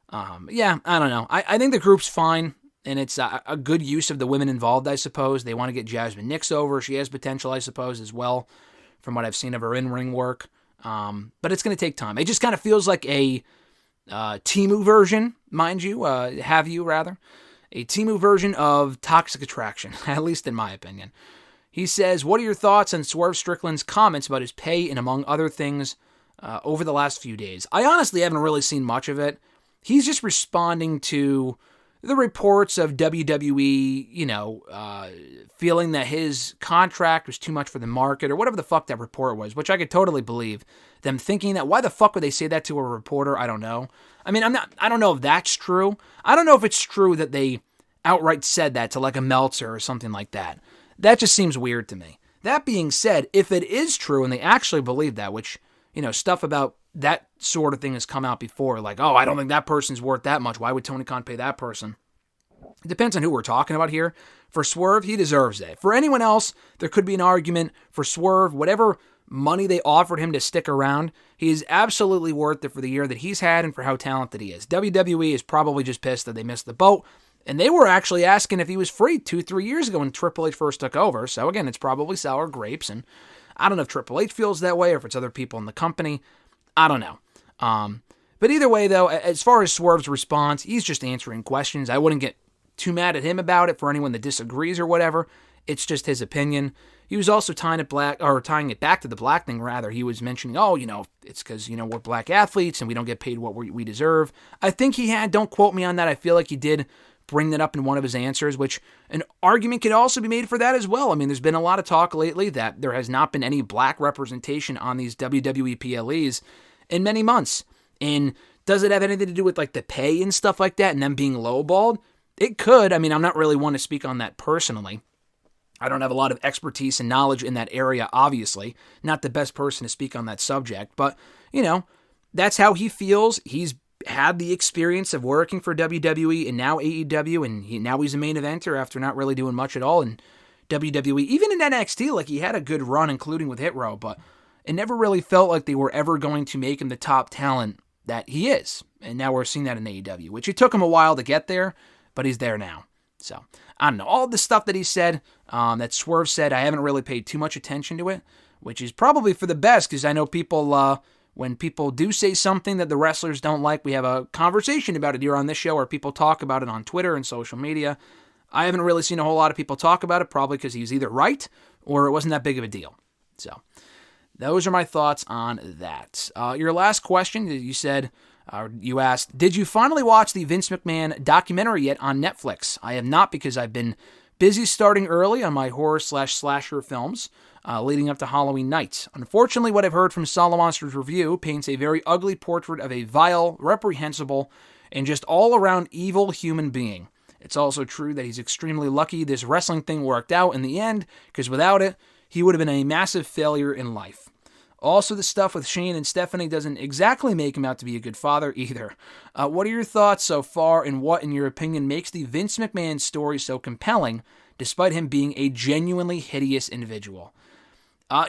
I don't know. I think the group's fine, and it's a good use of the women involved, I suppose. They want to get Jasmine Nix over. She has potential, I suppose, as well, from what I've seen of her in-ring work. But it's going to take time. It just kind of feels like a Temu version, mind you, a Temu version of Toxic Attraction, at least in my opinion. He says, what are your thoughts on Swerve Strickland's comments about his pay and among other things over the last few days? I honestly haven't really seen much of it. He's just responding to the reports of WWE, feeling that his contract was too much for the market, or whatever the fuck that report was, which I could totally believe. Them thinking that, why the fuck would they say that to a reporter? I don't know. I don't know if that's true. I don't know if it's true that they outright said that to like a Meltzer or something like that. That just seems weird to me. That being said, if it is true and they actually believe that, which, stuff about that sort of thing has come out before, like, oh, I don't think that person's worth that much. Why would Tony Khan pay that person? It depends on who we're talking about here. For Swerve, he deserves it. For anyone else, there could be an argument. For Swerve, whatever money they offered him to stick around, he is absolutely worth it for the year that he's had and for how talented he is. WWE is probably just pissed that they missed the boat. And they were actually asking if he was free 2-3 years ago when Triple H first took over. So again, it's probably sour grapes. And I don't know if Triple H feels that way or if it's other people in the company. I don't know. But either way, though, as far as Swerve's response, he's just answering questions. I wouldn't get too mad at him about it for anyone that disagrees or whatever. It's just his opinion. He was also tying it back to the black thing, rather. He was mentioning, it's because, we're black athletes and we don't get paid what we deserve. I think he had, don't quote me on that, I feel like he did bring that up in one of his answers, which an argument could also be made for that as well. I mean, there's been a lot of talk lately that there has not been any black representation on these WWE PLEs in many months. And does it have anything to do with like the pay and stuff like that and them being lowballed? It could. I mean, I'm not really one to speak on that personally. I don't have a lot of expertise and knowledge in that area, obviously. Not the best person to speak on that subject. But, that's how he feels. He's had the experience of working for WWE and now AEW, and now he's a main eventer after not really doing much at all in WWE. Even in NXT, like, he had a good run, including with Hit Row, but it never really felt like they were ever going to make him the top talent that he is. And now we're seeing that in AEW, which it took him a while to get there, but he's there now. So, I don't know. All the stuff that he said, that Swerve said, I haven't really paid too much attention to it, which is probably for the best, because I know people When people do say something that the wrestlers don't like, we have a conversation about it here on this show, or people talk about it on Twitter and social media. I haven't really seen a whole lot of people talk about it, probably because he was either right or it wasn't that big of a deal. So those are my thoughts on that. Your last question, you said, you asked, did you finally watch the Vince McMahon documentary yet on Netflix? I have not, because I've been busy starting early on my horror/slasher films leading up to Halloween night. Unfortunately, what I've heard from Solomonster's review paints a very ugly portrait of a vile, reprehensible, and just all-around evil human being. It's also true that he's extremely lucky this wrestling thing worked out in the end, because without it, he would have been a massive failure in life. Also, the stuff with Shane and Stephanie doesn't exactly make him out to be a good father either. What are your thoughts so far, and what, in your opinion, makes the Vince McMahon story so compelling, despite him being a genuinely hideous individual?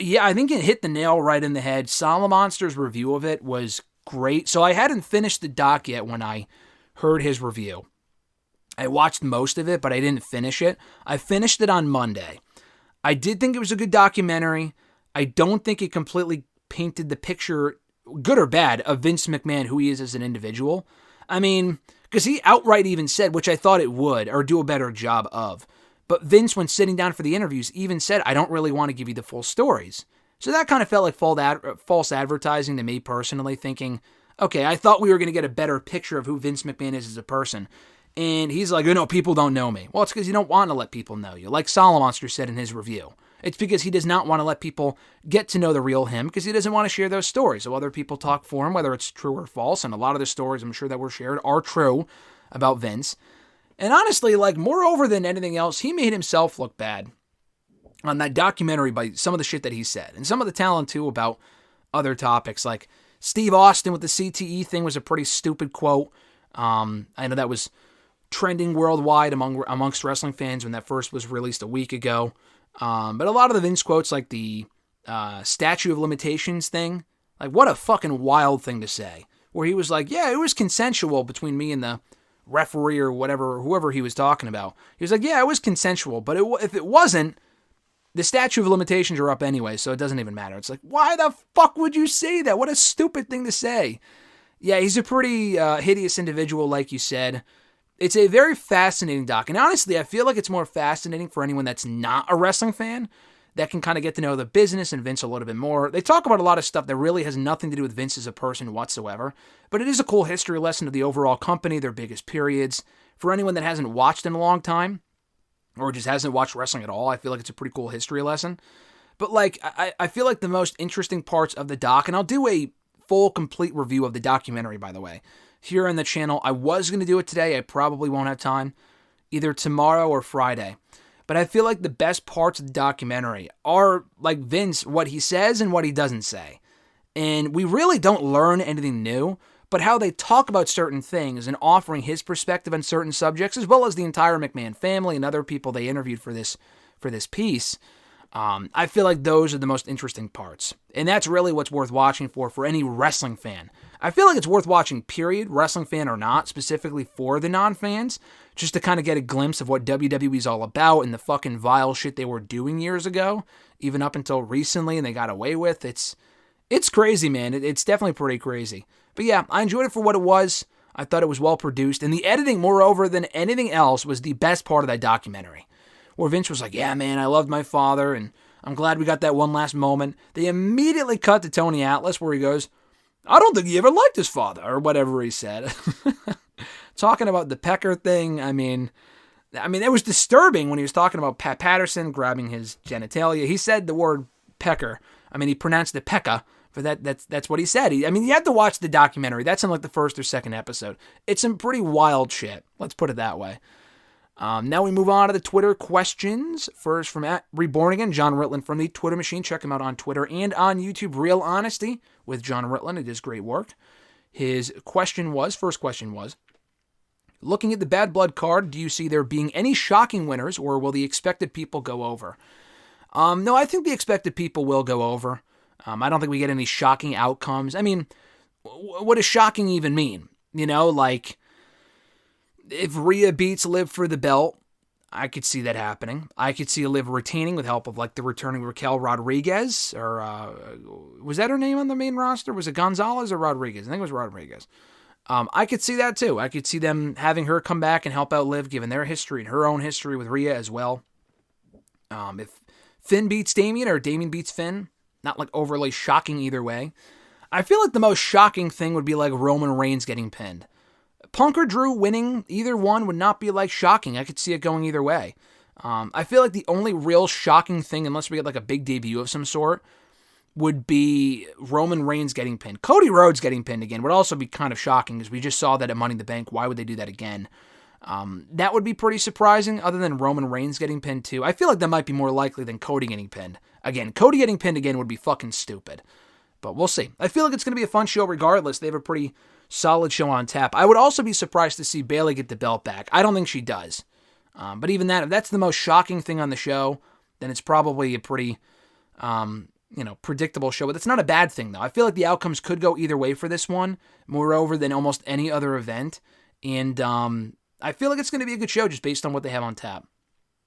Yeah, I think it hit the nail right in the head. Solomonster's review of it was great. So I hadn't finished the doc yet when I heard his review. I watched most of it, but I didn't finish it. I finished it on Monday. I did think it was a good documentary. I don't think it completely painted the picture, good or bad, of Vince McMahon, who he is as an individual. I mean, because he outright even said, which I thought it would, or do a better job of. But Vince, when sitting down for the interviews, even said, I don't really want to give you the full stories. So that kind of felt like false advertising to me personally, thinking, okay, I thought we were going to get a better picture of who Vince McMahon is as a person. And he's like, people don't know me. Well, it's because you don't want to let people know you. Like Solomonster said in his review. It's because he does not want to let people get to know the real him, because he doesn't want to share those stories. So other people talk for him, whether it's true or false. And a lot of the stories I'm sure that were shared are true about Vince. And honestly, like, moreover than anything else, he made himself look bad on that documentary by some of the shit that he said. And some of the talent, too, about other topics. Like, Steve Austin with the CTE thing was a pretty stupid quote. I know that was trending worldwide amongst wrestling fans when that first was released a week ago. But a lot of the Vince quotes, like the statute of limitations thing, like, what a fucking wild thing to say. Where he was like, yeah, it was consensual between me and the referee or whatever, whoever he was talking about. He was like, yeah, it was consensual, but if it wasn't, the statute of limitations are up anyway, so it doesn't even matter. It's like, why the fuck would you say that? What a stupid thing to say. Yeah, he's a pretty hideous individual, like you said. It's a very fascinating doc, and honestly, I feel like it's more fascinating for anyone that's not a wrestling fan, that can kind of get to know the business and Vince a little bit more. They talk about a lot of stuff that really has nothing to do with Vince as a person whatsoever, but it is a cool history lesson of the overall company, their biggest periods. For anyone that hasn't watched in a long time, or just hasn't watched wrestling at all, I feel like it's a pretty cool history lesson. But like, I feel like the most interesting parts of the doc, and I'll do a full, complete review of the documentary, by the way, here on the channel. I was going to do it today. I probably won't have time, either tomorrow or Friday. But I feel like the best parts of the documentary are, like, Vince, what he says and what he doesn't say. And we really don't learn anything new, but how they talk about certain things and offering his perspective on certain subjects, as well as the entire McMahon family and other people they interviewed for this piece. I feel like those are the most interesting parts. And that's really what's worth watching for any wrestling fan. I feel like it's worth watching, period, wrestling fan or not, specifically for the non-fans, just to kind of get a glimpse of what WWE's all about and the fucking vile shit they were doing years ago, even up until recently, and they got away with. It's crazy, man. It's definitely pretty crazy. But yeah, I enjoyed it for what it was. I thought it was well produced, and the editing, moreover than anything else, was the best part of that documentary. Where Vince was like, yeah, man, I loved my father, and I'm glad we got that one last moment. They immediately cut to Tony Atlas, where he goes, I don't think he ever liked his father, or whatever he said. Talking about the pecker thing, I mean, it was disturbing when he was talking about Pat Patterson grabbing his genitalia. He said the word pecker. He pronounced it pekka, but that's what he said. You had to watch the documentary. That's in like the first or second episode. It's some pretty wild shit. Let's put it that way. Now we move on to the Twitter questions. First from @RebornAgain, John Ritland from the Twitter machine. Check him out on Twitter and on YouTube. Real Honesty with John Ritland. It is great work. His first question was, looking at the Bad Blood card, do you see there being any shocking winners, or will the expected people go over? No, I think the expected people will go over. I don't think we get any shocking outcomes. What does shocking even mean? Like, if Rhea beats Liv for the belt, I could see that happening. I could see Liv retaining with help of like the returning Raquel Rodriguez, or was that her name on the main roster? Was it Gonzalez or Rodriguez? I think it was Rodriguez. I could see that too. I could see them having her come back and help out Liv, given their history and her own history with Rhea as well. If Finn beats Damian or Damian beats Finn, not like overly shocking either way. I feel like the most shocking thing would be like Roman Reigns getting pinned. Punk or Drew winning, either one would not be like shocking. I could see it going either way. I feel like the only real shocking thing, unless we get like a big debut of some sort, would be Roman Reigns getting pinned. Cody Rhodes getting pinned again would also be kind of shocking, because we just saw that at Money in the Bank. Why would they do that again? That would be pretty surprising, other than Roman Reigns getting pinned too. I feel like that might be more likely than Cody getting pinned. Again, Cody getting pinned again would be fucking stupid. But we'll see. I feel like it's going to be a fun show regardless. They have a pretty solid show on tap. I would also be surprised to see Bayley get the belt back. I don't think she does. But even that, if that's the most shocking thing on the show, then it's probably a pretty, predictable show. But that's not a bad thing, though. I feel like the outcomes could go either way for this one, moreover than almost any other event. And I feel like it's going to be a good show just based on what they have on tap.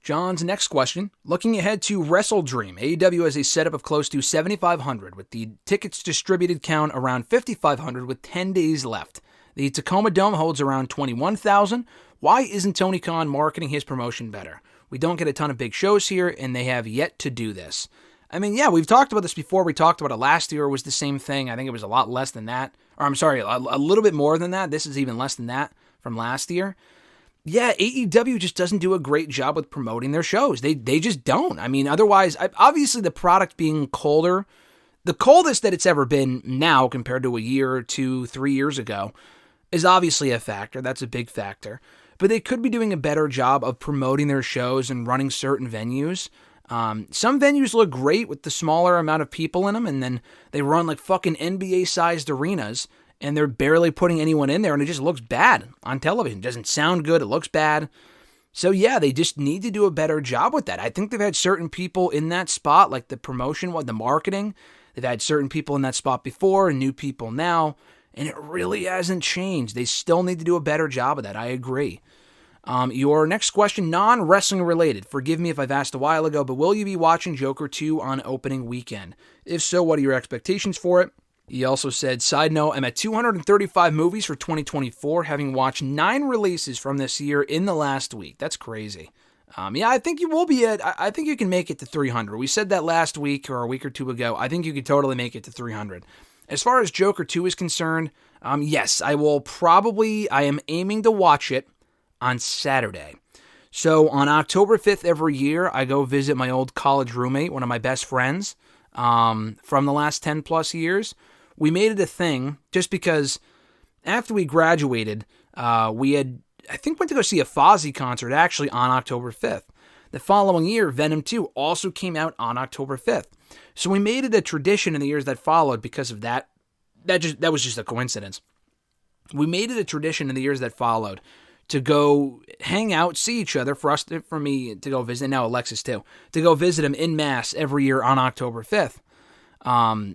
John's next question, looking ahead to WrestleDream. AEW has a setup of close to 7,500, with the tickets distributed count around 5,500 with 10 days left. The Tacoma Dome holds around 21,000. Why isn't Tony Khan marketing his promotion better? We don't get a ton of big shows here, and they have yet to do this. I mean, yeah, we've talked about this before. We talked about it last year. It was the same thing. I think it was a lot less than that. Or I'm sorry, a little bit more than that. This is even less than that from last year. Yeah, AEW just doesn't do a great job with promoting their shows. They just don't. I mean, otherwise, obviously the product being colder, the coldest that it's ever been now compared to a year or 2, 3 years ago, is obviously a factor. That's a big factor. But they could be doing a better job of promoting their shows and running certain venues. Some venues look great with the smaller amount of people in them, and then they run like fucking NBA-sized arenas, and they're barely putting anyone in there, and it just looks bad on television. It doesn't sound good. It looks bad. So yeah, they just need to do a better job with that. I think they've had certain people in that spot, like the promotion, the marketing. They've had certain people in that spot before and new people now, and it really hasn't changed. They still need to do a better job of that. I agree. Your next question, non-wrestling related. Forgive me if I've asked a while ago, but will you be watching Joker 2 on opening weekend? If so, what are your expectations for it? He also said, side note, I'm at 235 movies for 2024, having watched 9 releases from this year in the last week. That's crazy. Yeah, I think you will be I think you can make it to 300. We said that last week or a week or two ago. I think you could totally make it to 300. As far as Joker 2 is concerned, yes, I am aiming to watch it on Saturday. So on October 5th every year, I go visit my old college roommate, one of my best friends from the last 10 plus years. We made it a thing just because after we graduated, we had, I think, went to go see a Fozzy concert actually on October 5th. The following year, Venom 2 also came out on October 5th. So we made it a tradition in the years that followed because of that. That was just a coincidence. We made it a tradition in the years that followed to go hang out, see each other, for me to go visit, now Alexis too, to go visit him in mass every year on October 5th.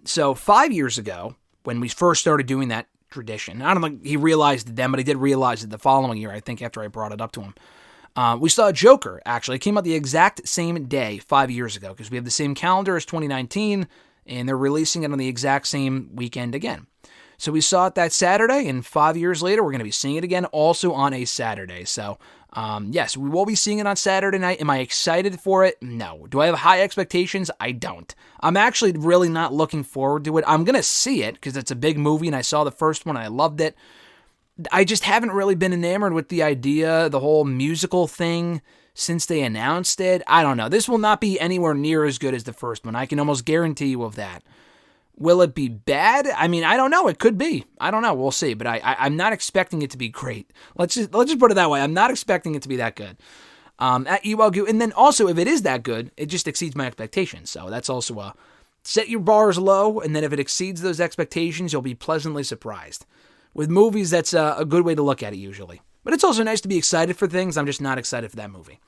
So 5 years ago, when we first started doing that tradition, I don't think he realized it then, but he did realize it the following year, I think, after I brought it up to him. We saw Joker, actually. It came out the exact same day 5 years ago, because we have the same calendar as 2019, and they're releasing it on the exact same weekend again. So we saw it that Saturday, and 5 years later, we're going to be seeing it again, also on a Saturday. So, yes, we will be seeing it on Saturday night. Am I excited for it? No. Do I have high expectations? I don't. I'm actually really not looking forward to it. I'm going to see it, because it's a big movie, and I saw the first one, and I loved it. I just haven't really been enamored with the idea, the whole musical thing, since they announced it. I don't know. This will not be anywhere near as good as the first one. I can almost guarantee you of that. Will it be bad? I mean, I don't know. It could be. I don't know. We'll see. But I'm not expecting it to be great. Let's just put it that way. I'm not expecting it to be that good. At EWAGU, and then also if it is that good, it just exceeds my expectations. So that's also a set your bars low, and then if it exceeds those expectations, you'll be pleasantly surprised. With movies, that's a good way to look at it usually. But it's also nice to be excited for things. I'm just not excited for that movie.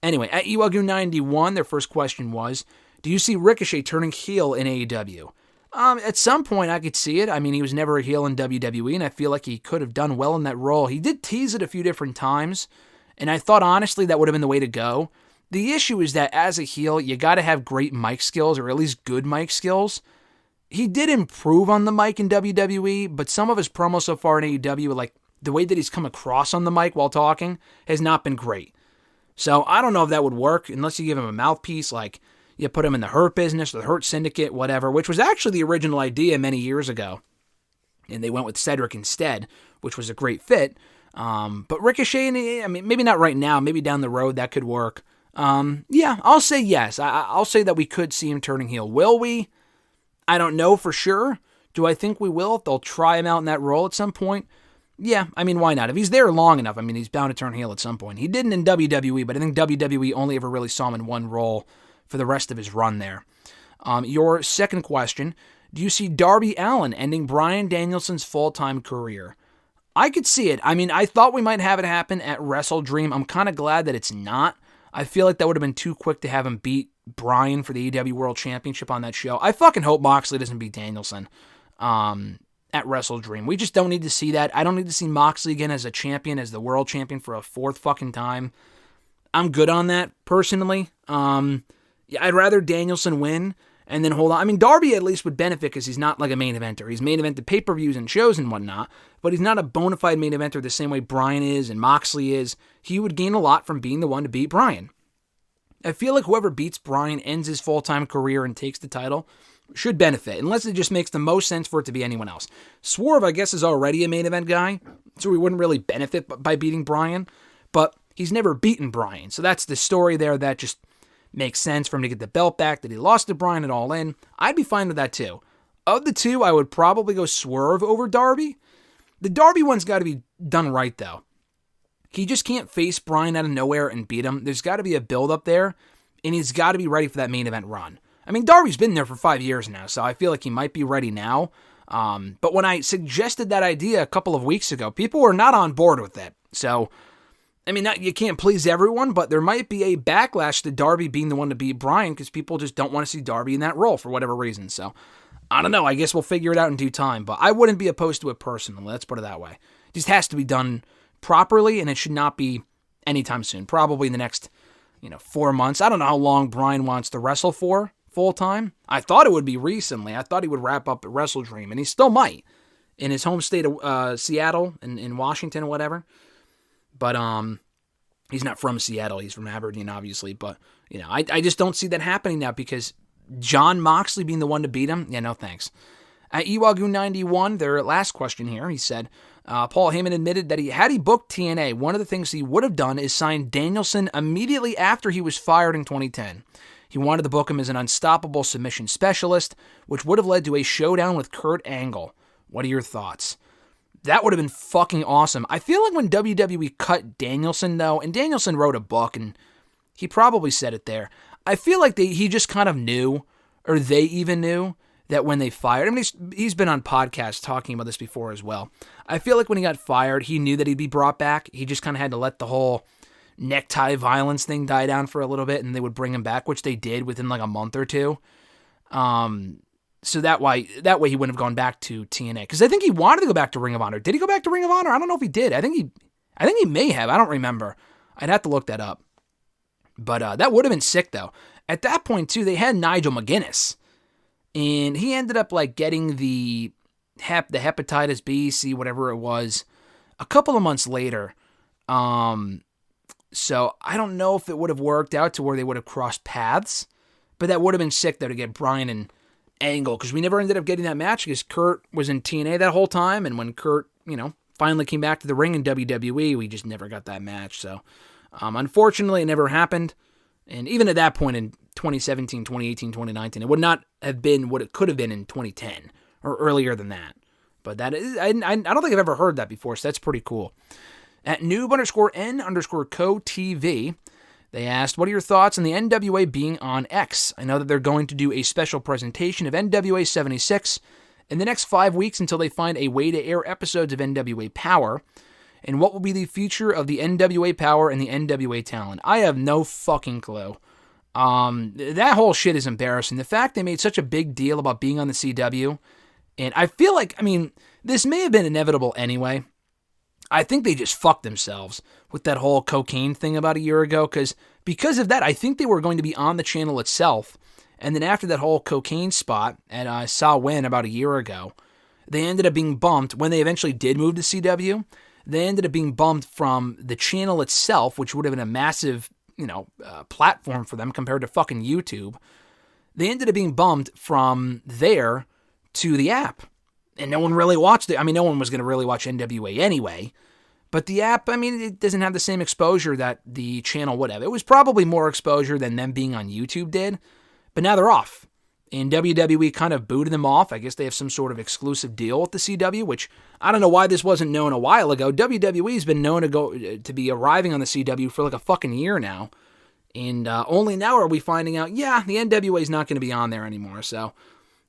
Anyway, at EWAGU 91, their first question was, do you see Ricochet turning heel in AEW? At some point, I could see it. I mean, he was never a heel in WWE, and I feel like he could have done well in that role. He did tease it a few different times, And I thought, honestly, that would have been the way to go. The issue is that as a heel, you got to have great mic skills, or at least good mic skills. He did improve on the mic in WWE, but some of his promos so far in AEW, like the way that he's come across on the mic while talking, has not been great. So I don't know if that would work unless you give him a mouthpiece, like you put him in the Hurt Business or the Hurt Syndicate, whatever, which was actually the original idea many years ago. And they went with Cedric instead, which was a great fit. But Ricochet, I mean, maybe not right now, maybe down the road that could work. Yeah, I'll say yes. I'll say that we could see him turning heel. Will we? I don't know for sure. Do I think we will? If they'll try him out in that role at some point? Yeah, I mean, why not? If he's there long enough, I mean, he's bound to turn heel at some point. He didn't in WWE, but I think WWE only ever really saw him in one role for the rest of his run there. Your second question, do you see Darby Allin ending Bryan Danielson's full-time career? I could see it. I mean, I thought we might have it happen at WrestleDream. I'm kind of glad that it's not. I feel like that would have been too quick to have him beat Bryan for the AEW World Championship on that show. I fucking hope Moxley doesn't beat Danielson at WrestleDream. We just don't need to see that. I don't need to see Moxley again as a champion, as the world champion for a fourth fucking time. I'm good on that, personally. Yeah, I'd rather Danielson win and then hold on. I mean, Darby at least would benefit because he's not like a main eventer. He's main evented pay-per-views and shows and whatnot, but he's not a bona fide main eventer the same way Bryan is and Moxley is. He would gain a lot from being the one to beat Bryan. I feel like whoever beats Bryan, ends his full-time career, and takes the title should benefit, unless it just makes the most sense for it to be anyone else. Swerve, I guess, is already a main event guy, so he wouldn't really benefit by beating Bryan, but he's never beaten Bryan, so that's the story there that just makes sense for him to get the belt back, that he lost to Bryan at All In. I'd be fine with that too. Of the two, I would probably go Swerve over Darby. The Darby one's got to be done right, though. He just can't face Bryan out of nowhere and beat him. There's got to be a build-up there, and he's got to be ready for that main event run. I mean, Darby's been there for 5 years now, so I feel like he might be ready now. But when I suggested that idea a couple of weeks ago, people were not on board with it. So, I mean, you can't please everyone, but there might be a backlash to Darby being the one to beat Bryan because people just don't want to see Darby in that role for whatever reason. So, I don't know. I guess we'll figure it out in due time, but I wouldn't be opposed to it personally. Let's put it that way. It just has to be done properly, and it should not be anytime soon. Probably in the next, 4 months. I don't know how long Bryan wants to wrestle for full-time. I thought it would be recently. I thought he would wrap up at WrestleDream, and he still might in his home state of Seattle and in Washington or whatever. But he's not from Seattle. He's from Aberdeen, obviously. But, I just don't see that happening now because John Moxley being the one to beat him, yeah, no thanks. At Iwagu91, their last question here, he said, Paul Heyman admitted that had he booked TNA, one of the things he would have done is sign Danielson immediately after he was fired in 2010. He wanted to book him as an unstoppable submission specialist, which would have led to a showdown with Kurt Angle. What are your thoughts? That would have been fucking awesome. I feel like when WWE cut Danielson, though, and Danielson wrote a book, and he probably said it there, I feel like he just kind of knew, or they even knew, that when they fired him, he's been on podcasts talking about this before as well. I feel like when he got fired, he knew that he'd be brought back. He just kind of had to let the whole necktie violence thing die down for a little bit, and they would bring him back, which they did within like a month or two. So that way he wouldn't have gone back to TNA, because I think he wanted to go back to Ring of Honor. Did he go back to Ring of Honor? I don't know if he did. I think he may have. I don't remember. I'd have to look that up. But that would have been sick though. At that point too, they had Nigel McGuinness, and he ended up like getting the hepatitis B, C, whatever it was, a couple of months later. So I don't know if it would have worked out to where they would have crossed paths, but that would have been sick though to get Bryan and Angle, because we never ended up getting that match because Kurt was in TNA that whole time, and when Kurt, finally came back to the ring in WWE, we just never got that match. So unfortunately, it never happened. And even at that point in 2017, 2018, 2019, it would not have been what it could have been in 2010 or earlier than that. But that is, I don't think I've ever heard that before, so that's pretty cool. At noob_n_co TV, they asked, what are your thoughts on the NWA being on X? I know that they're going to do a special presentation of NWA 76 in the next 5 weeks until they find a way to air episodes of NWA Power. And what will be the future of the NWA Power and the NWA Talent? I have no fucking clue. That whole shit is embarrassing. The fact they made such a big deal about being on the CW, and I feel like, this may have been inevitable anyway. I think they just fucked themselves with that whole cocaine thing about a year ago, because of that, I think they were going to be on the channel itself, and then after that whole cocaine spot at Sa Wen about a year ago, they ended up being bumped. When they eventually did move to CW, they ended up being bumped from the channel itself, which would have been a massive, platform for them compared to fucking YouTube. They ended up being bumped from there to the app. And no one really watched it. I mean, no one was going to really watch NWA anyway. But the app, I mean, it doesn't have the same exposure that the channel would have. It was probably more exposure than them being on YouTube did. But now they're off. And WWE kind of booted them off. I guess they have some sort of exclusive deal with the CW, which I don't know why this wasn't known a while ago. WWE's been known to be arriving on the CW for like a fucking year now. And only now are we finding out, the NWA is not going to be on there anymore. So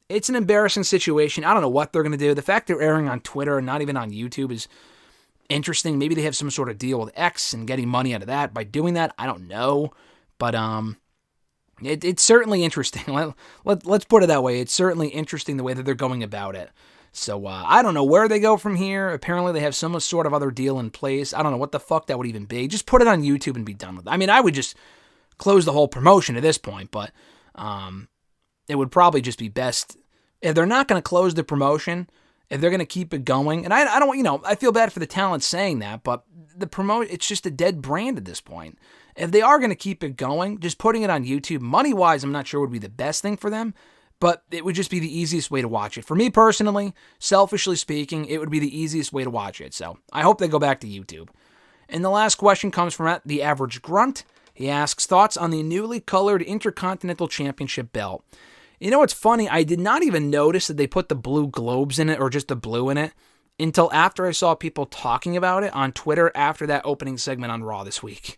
it's an embarrassing situation. I don't know what they're going to do. The fact they're airing on Twitter and not even on YouTube is interesting. Maybe they have some sort of deal with X and getting money out of that by doing that. I don't know. But it's certainly interesting. Let's put it that way. It's certainly interesting the way that they're going about it. So I don't know where they go from here. Apparently they have some sort of other deal in place. I don't know what the fuck that would even be. Just put it on YouTube and be done with it. I mean, I would just close the whole promotion at this point, but it would probably just be best if they're not going to close the promotion, if they're going to keep it going. And I don't, I feel bad for the talent saying that, but it's just a dead brand at this point. If they are going to keep it going, just putting it on YouTube, money-wise, I'm not sure would be the best thing for them, but it would just be the easiest way to watch it. For me personally, selfishly speaking, it would be the easiest way to watch it. So I hope they go back to YouTube. And the last question comes from The Average Grunt. He asks, thoughts on the newly colored Intercontinental Championship belt. You know what's funny? I did not even notice that they put the blue globes in it, or just the blue in it, until after I saw people talking about it on Twitter after that opening segment on Raw this week.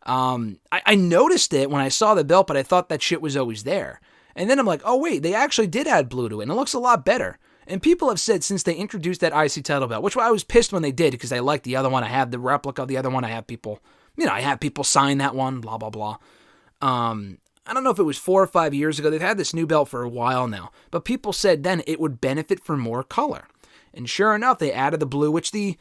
I noticed it when I saw the belt, but I thought that shit was always there. And then I'm like, oh wait, they actually did add blue to it, and it looks a lot better. And people have said since they introduced that IC title belt, which I was pissed when they did, because I liked the other one. I have the replica of the other one. I have people sign that one, blah, blah, blah. I don't know if it was 4 or 5 years ago. They've had this new belt for a while now. But people said then it would benefit from more color. And sure enough, they added the blue, which the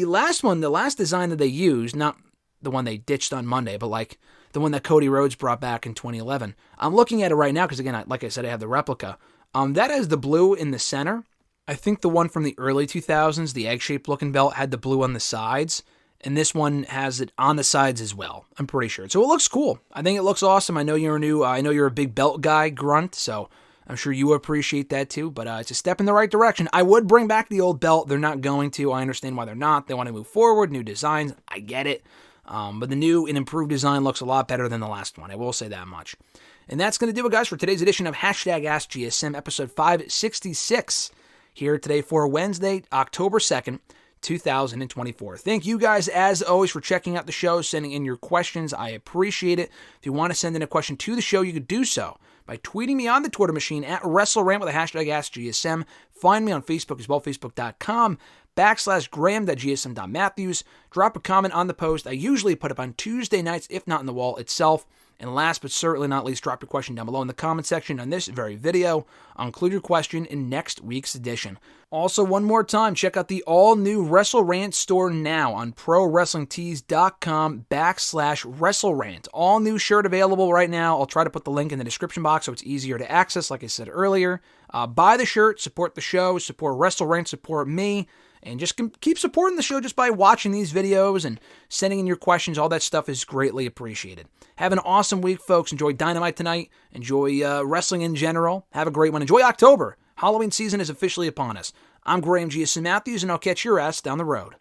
last design that they used, not the one they ditched on Monday, but like the one that Cody Rhodes brought back in 2011. I'm looking at it right now because, again, like I said, I have the replica. That has the blue in the center. I think the one from the early 2000s, the egg-shaped looking belt, had the blue on the sides. And this one has it on the sides as well. I'm pretty sure. So it looks cool. I think it looks awesome. I know you're a big belt guy, Grunt, so I'm sure you appreciate that too. But it's a step in the right direction. I would bring back the old belt. They're not going to. I understand why they're not. They want to move forward, new designs. I get it. But the new and improved design looks a lot better than the last one. I will say that much. And that's going to do it, guys, for today's edition of #AskGSM, episode 566, here today for Wednesday, October 2nd, 2024. Thank you guys, as always, for checking out the show, sending in your questions. I appreciate it. If you want to send in a question to the show, you could do so by tweeting me on the Twitter machine at WrestleRant with the #AskGSM. Find me on Facebook as well, facebook.com/Graham.gsm.Matthews. Drop a comment on the post. I usually put up on Tuesday nights, if not in the wall itself. And last but certainly not least, drop your question down below in the comment section on this very video. I'll include your question in next week's edition. Also, one more time, check out the all-new WrestleRant store now on ProWrestlingTees.com/WrestleRant. All new shirt available right now. I'll try to put the link in the description box so it's easier to access, like I said earlier. Buy the shirt, support the show, support WrestleRant, support me, and just keep supporting the show just by watching these videos and sending in your questions. All that stuff is greatly appreciated. Have an awesome week, folks. Enjoy Dynamite tonight. Enjoy wrestling in general. Have a great one. Enjoy October. Halloween season is officially upon us. I'm Graham GSM Matthews, and I'll catch your ass down the road.